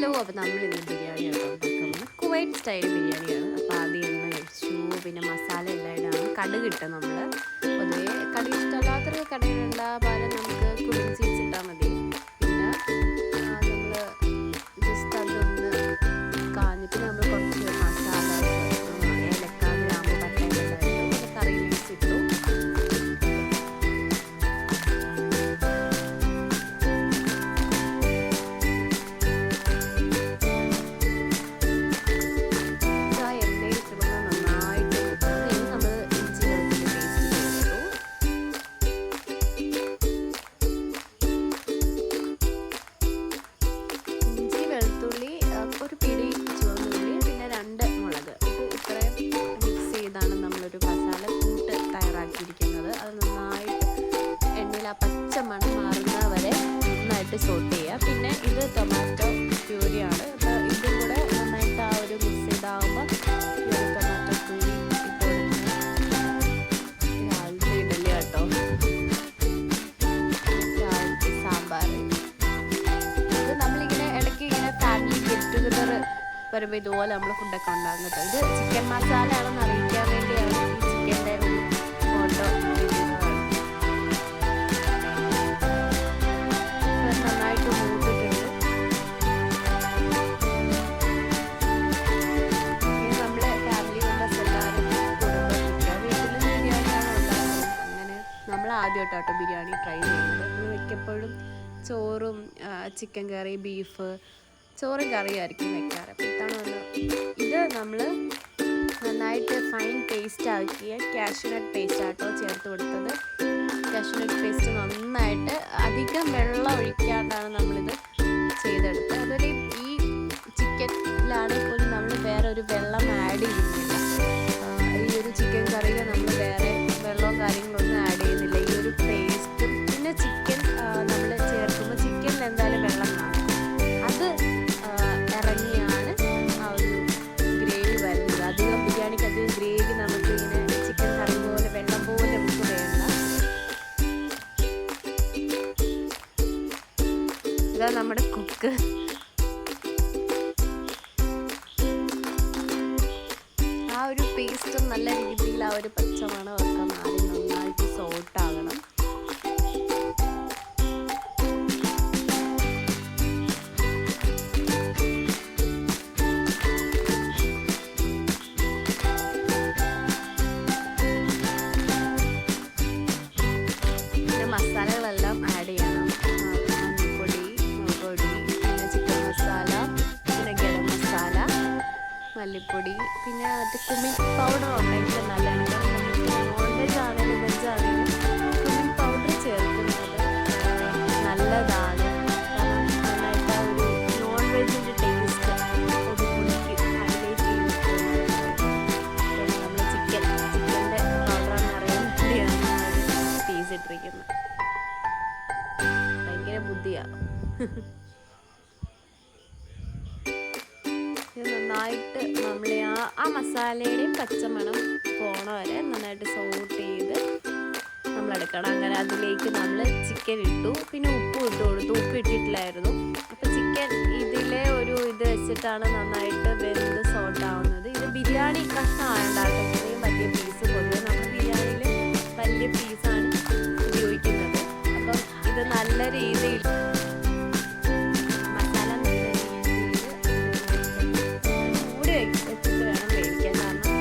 Hello, അപ്പോൾ നമ്മളിന്ന് ബിരിയാണിയാണ് ഉണ്ടാക്കുന്നത്. കുവൈറ്റ് സ്റ്റൈൽ ബിരിയാണിയാണ്. അപ്പോൾ ആദ്യം എണ്ണ ഒഴിച്ചു, പിന്നെ മസാല എല്ലാം ഇടാണ്. കടുക് ഇട്ട നമ്മൾ പൊതുവേ കടുക് ഇഷ്ടമല്ലാത്തൊരു കടുകിടേണ്ട, പകരം നമുക്ക് കുക്കിംഗ് സീഡ്സ് ഇട്ടാൽ മതി. പിന്നെ നമ്മൾ ജസ്റ്റ് അതൊന്ന് കാഞ്ഞിട്ട് നമ്മൾ കുറച്ച് മസാല, ഏലക്ക, ഗ്രാമ്പ്, പട്ട എല്ലാം ഇട്ടു. പിന്നെ കറി ലീവ്സ് ഇട്ടു. ഒരു പിടി ചുവന്നുള്ളി, പിന്നെ 2 മുളക്, ഇത്രയും മിക്സ് ചെയ്താണ് നമ്മളൊരു മസാല കൂട്ട് തയ്യാറാക്കിയിരിക്കുന്നത്. അത് നന്നായിട്ട് എണ്ണയിൽ ആ പച്ച മണം മാറുന്നത് വരെ നന്നായിട്ട് സോട്ട് ചെയ്യുക. പിന്നെ ഇത് ടൊമാറ്റോ പ്യൂരിയാണ്. അപ്പോൾ ഇതും കൂടെ നന്നായിട്ട് ആ ഒരു മിക്സ് ചെയ്താകുമ്പോൾ ഈ ഒരു ടൊമാറ്റോ പ്യൂരി ഇട്ട് രാവിലത്തെ ഇഡലി കേട്ടോ, രാവിലത്തെ സാമ്പാർ. നമ്മളിങ്ങനെ ഇടയ്ക്ക് ഇങ്ങനെ ഫാമിലി ഗെറ്റ് ടുഗദർ വരുമ്പോൾ ഇതുപോലെ നമ്മൾ ഫുഡൊക്കെ ഉണ്ടാകും കേട്ടോ. ഇത് ചിക്കൻ മസാല ആണെന്ന് അറിയിക്കാൻ വേണ്ടിയാണ് ഈ ചിക്കൻ്റെ ഒരു ഫോട്ടോ നന്നായിട്ട് മൂത്തിട്ടുണ്ട്. ഇത് നമ്മളെ ഫാമിലി മെമ്പേഴ്സ് എല്ലാവരും കുടുംബത്തില്ല വീട്ടിൽ ബിരിയാണിയാണ് ഉണ്ടാക്കുന്നത്. അങ്ങനെ നമ്മൾ ആദ്യമായിട്ടോ ബിരിയാണി ട്രൈ ചെയ്യുന്നത്. മിക്കപ്പോഴും ചോറും ചിക്കൻ കറി, ബീഫ്, ചോറും കറിയായിരിക്കും വെക്കാറ്. അപ്പോൾ ഇത്തവണ ഇത് നമ്മൾ നന്നായിട്ട് ഫൈൻ പേസ്റ്റ് ആക്കിയ കാഷ്യൂനട്ട് പേസ്റ്റ് ആട്ടോ ചേർത്ത് കൊടുത്തത്. കാഷ്യൂനട്ട് പേസ്റ്റ് നന്നായിട്ട് അധികം വെള്ളം ഒഴിക്കാണ്ടാണ് നമ്മളിത് ചെയ്തെടുത്തത്. അതൊരു ഈ ചിക്കനിലാണെങ്കിൽ പോലും നമ്മൾ വേറെ ഒരു വെള്ളം ആഡ് ചെയ്യുന്നില്ല. ഈ ഒരു ചിക്കൻ കറിയിൽ നമ്മൾ വേറെ വെള്ളവും കാര്യങ്ങളൊന്നും ആഡ് ചെയ്യുന്നില്ല. ഈ ഒരു പേസ്റ്റും പിന്നെ ചിക്കൻ നമ്മൾ ചേർക്കുമ്പോൾ ചിക്കനിൽ എന്തായാലും വെള്ളം കാണും. അത് ഇറങ്ങിയാണ് ആ ഒരു ഗ്രേവി വരുന്നത്. അധികം ബിരിയാണിക്ക് അധികം ഗ്രേവി നമുക്ക് ഇങ്ങനെ ചിക്കൻ കറി പോലെ വെള്ളം പോലെ നമുക്ക് വേണ്ട. ഇതാ നമ്മുടെ കുക്ക്. ആ ഒരു പേസ്റ്റും നല്ല രീതിയിൽ ആ ഒരു പച്ചമണം ഒക്കെ മാറി നന്നായിട്ട് സോട്ടാകണം. മസാലകളെല്ലാം ആഡ് ചെയ്യണം. മഞ്ഞൾപ്പൊടി, മുളക് പൊടി, പിന്നെ ചിക്കൻ മസാല, പിന്നെ ഗരം മസാല, മല്ലിപ്പൊടി, പിന്നെ അത് കുമിൻ പൗഡർ ഉണ്ടെങ്കിൽ നല്ലതാണ്. നോൺ വെജ് ആണെങ്കിലും വെജ് ആണെങ്കിലും കുമിൻ പൗഡർ ചേർക്കുന്നത് നല്ലതാണ്. കാരണം നന്നായിട്ട് ആ ഒരു നോൺ വെജിൻ്റെ ടേസ്റ്റ് ഒരു പുളിക്ക് ഹൈലൈറ്റ് ചെയ്തിട്ടുണ്ട്. നമ്മൾ ചിക്കൻ്റെ പൗഡറാണെന്ന് അറിയാൻ വേണ്ടിയാണ് പീസ് ഇട്ടിരിക്കുന്നത്. ഭയങ്കര ബുദ്ധിയാണ്. ഇത് നന്നായിട്ട് നമ്മൾ ആ മസാലയുടെയും പച്ചമണം പോണ വരെ നന്നായിട്ട് സോട്ട് ചെയ്ത് നമ്മളെടുക്കണം. അങ്ങനെ അതിലേക്ക് നമ്മൾ ചിക്കൻ ഇട്ടു, പിന്നെ ഉപ്പ് ഇട്ട് കൊടുത്തു. ഉപ്പ് ഇട്ടിട്ടില്ലായിരുന്നു. അപ്പോൾ ചിക്കൻ ഇതിലെ ഒരു ഇത് വെച്ചിട്ടാണ് നന്നായിട്ട് വെന്ത് സോട്ടാവുന്നത്. ഇത് ബിരിയാണി കഷ്ണമായുണ്ടാകട്ടെ ഇത്രയും വലിയ പീസ്. പൊതുവെ നമ്മൾ ബിരിയാണിയിൽ വലിയ പീസാണ് ഉപയോഗിക്കുന്നത്. അപ്പം ഇത് നല്ല രീതിയിൽ മസാല നല്ല രീതിയിൽ മൂടി വെച്ചിട്ട് വേണം വേവിക്കാൻ. കാരണം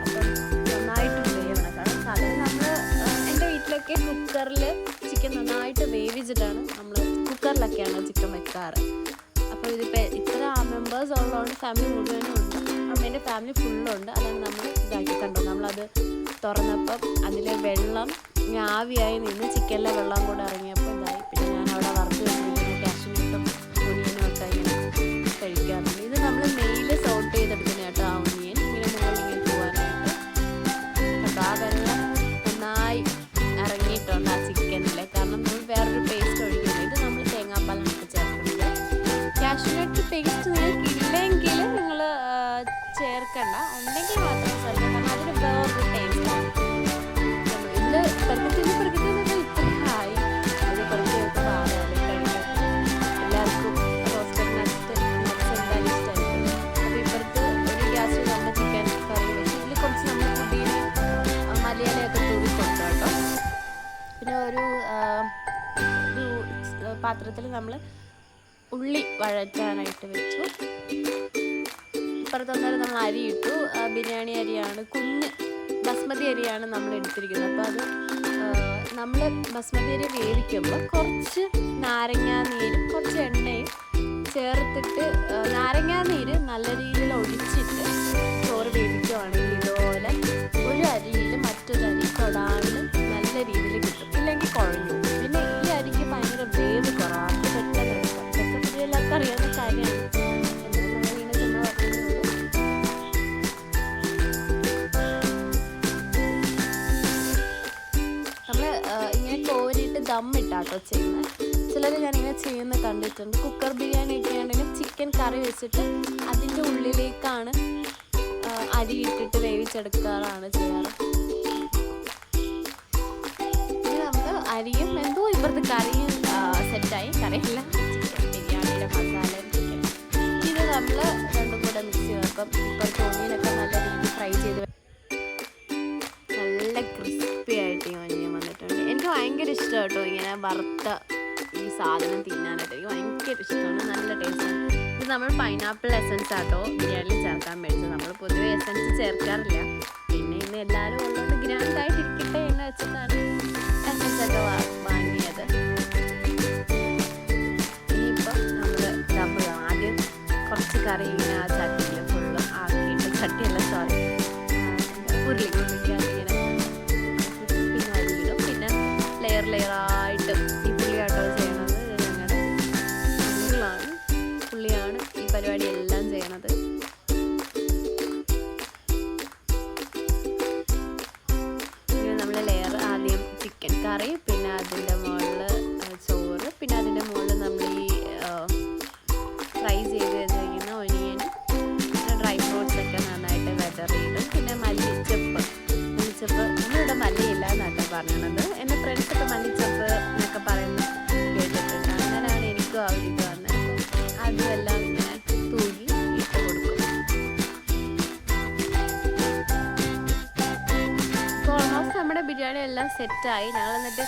അപ്പം നന്നായിട്ട് വേവണം. കാരണം സാധാരണ നമ്മൾ എൻ്റെ വീട്ടിലൊക്കെ കുക്കറിൽ ചിക്കൻ നന്നായിട്ട് വേവിച്ചിട്ടാണ് നമ്മൾ കുക്കറിലൊക്കെയാണ് ചിക്കൻ വെക്കാറ്. അപ്പോൾ ഇതിപ്പോൾ ഇത്ര മെമ്പേഴ്സ് ഉള്ളതുകൊണ്ട് ഫാമിലി മുഴുവനും ഉണ്ട്. അമ്മേൻ്റെ ഫാമിലി ഫുള്ളുണ്ട്. അതാണ് നമ്മൾ ഇതാക്കി കണ്ടോ. നമ്മളത് തുറന്നപ്പം അതിലെ വെള്ളം ആവിയായി നിന്ന് ചിക്കനിലെ വെള്ളം കൂടെ ഇറങ്ങിയപ്പോൾ ഇതായി. പിന്നെ ഞാൻ അവിടെ വറുത്ത് വെച്ചിരിക്കുന്ന കാഷ്യൂനട്ടും ഒനിയനും ഒക്കെ ഇങ്ങനെ കഴിക്കാറുണ്ട്. ഇത് നമ്മൾ നെയ്യിൽ സോട്ട് ചെയ്തെടുക്കുന്ന കേട്ടോ ആ ഒനിയൻ ഇങ്ങനെ മുകളിലിങ്ങനെ പോകാനായിട്ട്. അപ്പോൾ ആ വെള്ളം നന്നായി ഇറങ്ങിയിട്ടുണ്ട് ആ ചിക്കനിൽ. കാരണം നമ്മൾ വേറൊരു പേസ്റ്റ് ഒഴിക്കുന്നത്. ഇത് നമ്മൾ തേങ്ങാപ്പാലാണ് ചേർക്കുന്നത്. കാഷ്യൂനട്ട് പേസ്റ്റ് നിങ്ങൾക്ക് ഇല്ലെങ്കിൽ നിങ്ങൾ ചേർക്കണ്ട, ഉണ്ടെങ്കിൽ മാത്രം ചേർക്കാം. കാരണം അതിന് വേറൊരു ടേസ്റ്റാണ്. ഇത് പെറുക്കത്തിന് ഇത്രയായി. ഇത് പെറുക്കി വെക്കുമ്പോൾ ആരായാലും കഴിക്കും. എല്ലാവർക്കും റോസ്റ്റഡ് നട്ട്സ് പാത്രത്തിൽ നമ്മൾ ഉള്ളി വഴറ്റാനായിട്ട് വെച്ചു. ഇപ്പുറത്തൊന്നേരം നമ്മൾ അരി ഇട്ടു. ബിരിയാണി അരിയാണ്, കുഞ്ഞ് ബസ്മതി അരിയാണ് നമ്മൾ എടുത്തിരിക്കുന്നത്. അപ്പോൾ അത് നമ്മൾ ബസ്മതി അരി വേവിക്കുമ്പോൾ കുറച്ച് നാരങ്ങാനീരും കുറച്ച് എണ്ണയും ചേർത്തിട്ട് നാരങ്ങാനീര് നല്ല രീതിയിൽ ഒഴിച്ചിട്ട് ചോറ് വേവിക്കുകയാണെങ്കിൽ ഇതുപോലെ ഒരു അരിയിൽ മറ്റൊരു അരി തൊടാണ്ട് നല്ല രീതിയിൽ കിട്ടും. ഇല്ലെങ്കിൽ കുഴഞ്ഞു. പിന്നെ ഈ അരിക്ക് ഭയങ്കര വേവ് കുറവാണ്, പെട്ടെന്ന് എടുക്കാം. ഇതൊക്കെ എല്ലാവർക്കും അറിയാവുന്ന കാര്യമാണ്. ഇങ്ങനെ കോരിയിട്ട് ദമ്മിട്ടാട്ടോ ചെയ്യുന്നത്. ചിലർ ഞാനിങ്ങനെ ചെയ്യുന്നത് കണ്ടിട്ടുണ്ട്. കുക്കർ ബിരിയാണി ഒക്കെ ആണെങ്കിൽ ചിക്കൻ കറി വെച്ചിട്ട് അതിൻ്റെ ഉള്ളിലേക്കാണ് അരി ഇട്ടിട്ട് വേവിച്ചെടുക്കാറാണ് ചെയ്യാറ്. ഇനി നമ്മൾ അരിയും എന്തോ ഇപ്പുറത്ത് കറിയും സെറ്റായി. കറിയില്ല, ചിക്കൻ ബിരിയാണിയുടെ മസാലയും ചിക്കൻ. ഇത് നമ്മൾ രണ്ടും കൂടെ മിക്സ് ചെയ്തപ്പം ഇപ്പുറത്ത് ഒന്നിനൊക്കെ നല്ല രീതിയിൽ ഫ്രൈ ചെയ്ത് നല്ല ക്രിസ്പി ആയിട്ട് ഈ ഒനിയൻ വന്നിട്ടുണ്ട്. എനിക്ക് ഭയങ്കര ഇഷ്ടമാണ് കേട്ടോ ഇങ്ങനെ വറുത്ത ഈ സാധനം തിന്നാനായിട്ട്. എനിക്ക് ഭയങ്കര ഇഷ്ടമാണ്, നല്ല ടേസ്റ്റാണ്. ഇത് നമ്മൾ പൈനാപ്പിൾ എസൻസ് ആട്ടോ ബിരിയാണിയിൽ ചേർക്കാൻ മേടിച്ചത്. നമ്മൾ പൊതുവെ എസൻസ് ചേർക്കാറില്ല. പിന്നെ ഇന്ന് എല്ലാവരും ഉള്ളതുകൊണ്ട് ഗ്രാൻഡായിട്ട് ഇരിക്കട്ടെ എന്ന് വെച്ചിട്ടാണ് എസൻസ് ഒക്കെ വാങ്ങിയത്. ഇനിയിപ്പം നമ്മൾ ഡബിൾ ആദ്യം കുറച്ച് കറി ഇങ്ങനെ ആ ചട്ടിയിൽ ഫുള്ള് ആക്കിയിട്ട്, ചട്ടിയല്ല സോറി ഉരുളിക്കാതെ ഇങ്ങനെ പിന്നെ അരിയിടും. പിന്നെ ലെയറായിട്ട് ഈ പുള്ളിയാട്ടോ ചെയ്യണത്. ഞങ്ങളുടെ പുള്ളിയാണ് ഈ പരിപാടി എല്ലാം ചെയ്യണത്. ഇങ്ങനെ നമ്മൾ ലെയർ ആദ്യം ചിക്കൻ കറി, പിന്നെ അതിൻ്റെ മുകളിൽ ചോറ്, പിന്നെ അതിൻ്റെ മുകളിൽ നമ്മൾ ഈ ഫ്രൈ ചെയ്ത് വെച്ചിരിക്കുന്ന ഒനിയനും ഡ്രൈ ഫ്രൂട്ട്സ് ഒക്കെ നന്നായിട്ട് വെതറിയിടും. പിന്നെ മല്ലിച്ചപ്പ് നമ്മളിവിടെ മല്ലിയില്ല എന്നാട്ടോ പറയണത്. എൻ്റെ ഫ്രണ്ട്സൊക്കെ മല്ലിച്ചപ്പ് എന്നൊക്കെ പറയുന്നത് കേട്ടിട്ടുണ്ട്. അങ്ങനെയാണ് എനിക്കും ആ ഒരു ഇത് വന്നത്. അതും എല്ലാം ഇങ്ങനെ തൂകി ഇട്ട് കൊടുക്കും. ഇപ്പോൾ ഓൾമോസ്റ്റ് നമ്മുടെ ബിരിയാണി എല്ലാം സെറ്റായി. ഞങ്ങൾ എന്നിട്ട്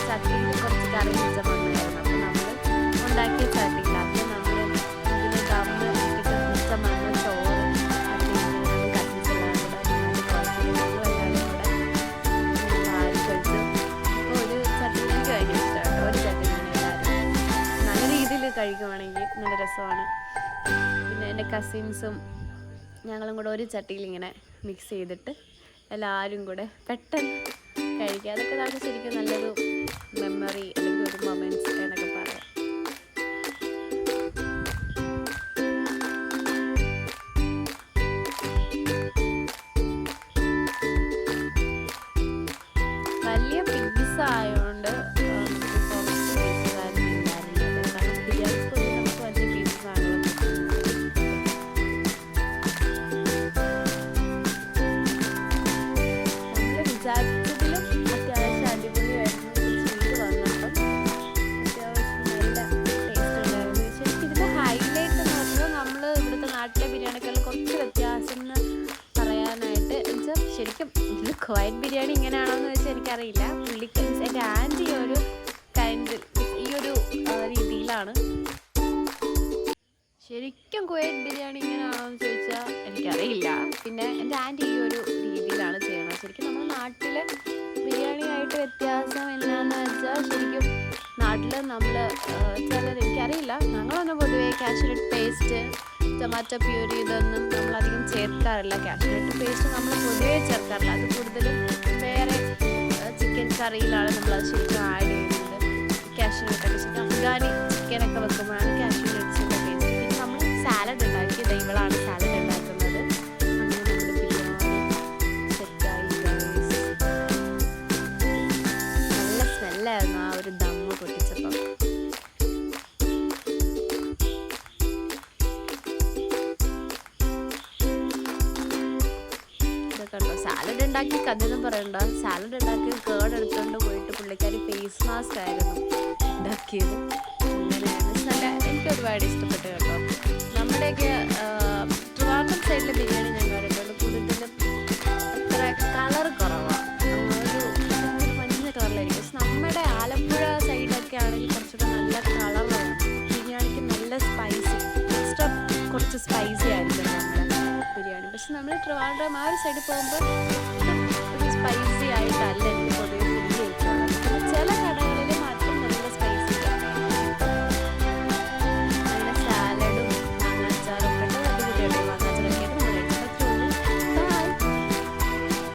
ചട്ടിയിൽ കുറച്ച് കറി മിച്ചമുണ്ടായിരുന്നു. അപ്പോൾ നമ്മൾ ഉണ്ടാക്കിയ ചട്ടിയിലാക്കി നമ്മൾ ഇതിന് ദമ്മ് ഇട്ടിട്ട് മിച്ചം വന്ന ചോറ് കഴിക്കുവാണെങ്കിൽ നല്ല രസമാണ്. പിന്നെ എൻ്റെ കസിൻസും ഞങ്ങളും കൂടെ ഒരു ചട്ടിയിൽ ഇങ്ങനെ മിക്സ് ചെയ്തിട്ട് എല്ലാവരും കൂടെ പെട്ടെന്ന് കഴിക്കുക. അതൊക്കെ നമുക്ക് ശരിക്കും നല്ലൊരു മെമ്മറി അല്ലെങ്കിൽ ഒരു മൊമെൻറ്റ്സ് എന്നൊക്കെ പറയാം. വലിയ പീസ് ആയതുകൊണ്ട് വിചാരിച്ചതിലും അത്യാവശ്യം അടിപൊളിയായിരുന്നു. ചെയ്ത് വന്നപ്പം അത്യാവശ്യം നല്ല ടേസ്റ്റ് ഉണ്ടായിരുന്നു. ശരിക്കും ഇതിൻ്റെ ഹൈലൈറ്റ് എന്ന് പറഞ്ഞാൽ നമ്മൾ ഇവിടുത്തെ നാട്ടിലെ ബിരിയാണിക്കെല്ലാം കുറച്ച് വ്യത്യാസം എന്ന് പറയാനായിട്ട് വെച്ചാൽ ശരിക്കും ഇത് കുവൈറ്റ് ബിരിയാണി ഇങ്ങനെയാണോ എന്ന് വെച്ചാൽ എനിക്കറിയില്ല. പുള്ളിക്കൻസ് എൻ്റെ ആൻറ്റി ഒരു കൈൻഡിൽ ഈ ഒരു രീതിയിലാണ്. ശരിക്കും കുവൈറ്റ് ബിരിയാണി ഇങ്ങനെയാണോ എന്ന് ചോദിച്ചാൽ എനിക്കറിയില്ല. പിന്നെ എൻ്റെ ആൻറ്റി ഈ ഒരു രീതിയിലാണ് ചെയ്യണത്. ശരിക്കും നമ്മുടെ നാട്ടിൽ ബിരിയാണിയായിട്ട് വ്യത്യാസം എന്നാന്ന് വെച്ചാൽ ശരിക്കും നാട്ടിൽ നമ്മൾ ചിലർ എനിക്കറിയില്ല, ഞങ്ങളൊന്നും പൊതുവേ കാഷ്യൂനട്ട് പേസ്റ്റ്, ടൊമാറ്റോ പ്യൂരി ഇതൊന്നും നമ്മളധികം ചേർക്കാറില്ല. കാഷ്യൂനട്ട് പേസ്റ്റ് നമ്മൾ പൊതുവേ ചേർക്കാറില്ല. അത് കൂടുതലും വേറെ ചിക്കൻ കറിയിലാണ് നമ്മളത് ശരിക്കും ആഡ് ചെയ്യുന്നത്. കാഷ്യൂനട്ടൊക്കെ ശരിക്കും അഫ്ഗാനി ചിക്കനൊക്കെ വെക്കുമ്പോഴാണ് കാഷ്യൂനട്ട്സിൻ്റെ പേസ്റ്റ്. പിന്നെ നമ്മൾ സാലഡ് ഉണ്ടാക്കി, ഇവളാണ് സാലഡ് ഉണ്ടാക്കുന്നത്. ായിരുന്നു ആ ഒരു ദമ്മ് പൊട്ടിച്ചപ്പം. ഇതൊക്കെ ഉണ്ടോ സാലഡ് ഉണ്ടാക്കി കഥയൊന്നും പറയണ്ട. സാലഡ് ഉണ്ടാക്കി കേട് എടുത്തുകൊണ്ട് പോയിട്ട് പുള്ളിക്കാരി ഫേസ് മാസ്ക് ആയിരുന്നു ഉണ്ടാക്കിയത്. അങ്ങനെയാണ് നല്ല എനിക്ക് ഒരുപാട് ഇഷ്ടപ്പെട്ടു കേട്ടോ. നമ്മുടെയൊക്കെ ട്രിവാൻഡ്രം സൈഡിലെ ബിരിയാണി ഞാൻ കണ്ടിട്ടുണ്ട്. കൂടുതലും അത്ര കളർ കുറവാണ്, ഒരു മഞ്ഞ കളറിലായിരിക്കും. പക്ഷെ നമ്മുടെ ആലപ്പുഴ സൈഡൊക്കെ ആണെങ്കിൽ കുറച്ചുകൂടെ കുറച്ച് സ്പൈസി ആയിരിക്കും നമ്മുടെ ബിരിയാണി. പക്ഷെ നമ്മൾ ട്രിവാൻഡ്രം ആ ഒരു സൈഡിൽ പോകുമ്പോൾ ഒരു സ്പൈസി ആയിട്ടല്ല എനിക്ക്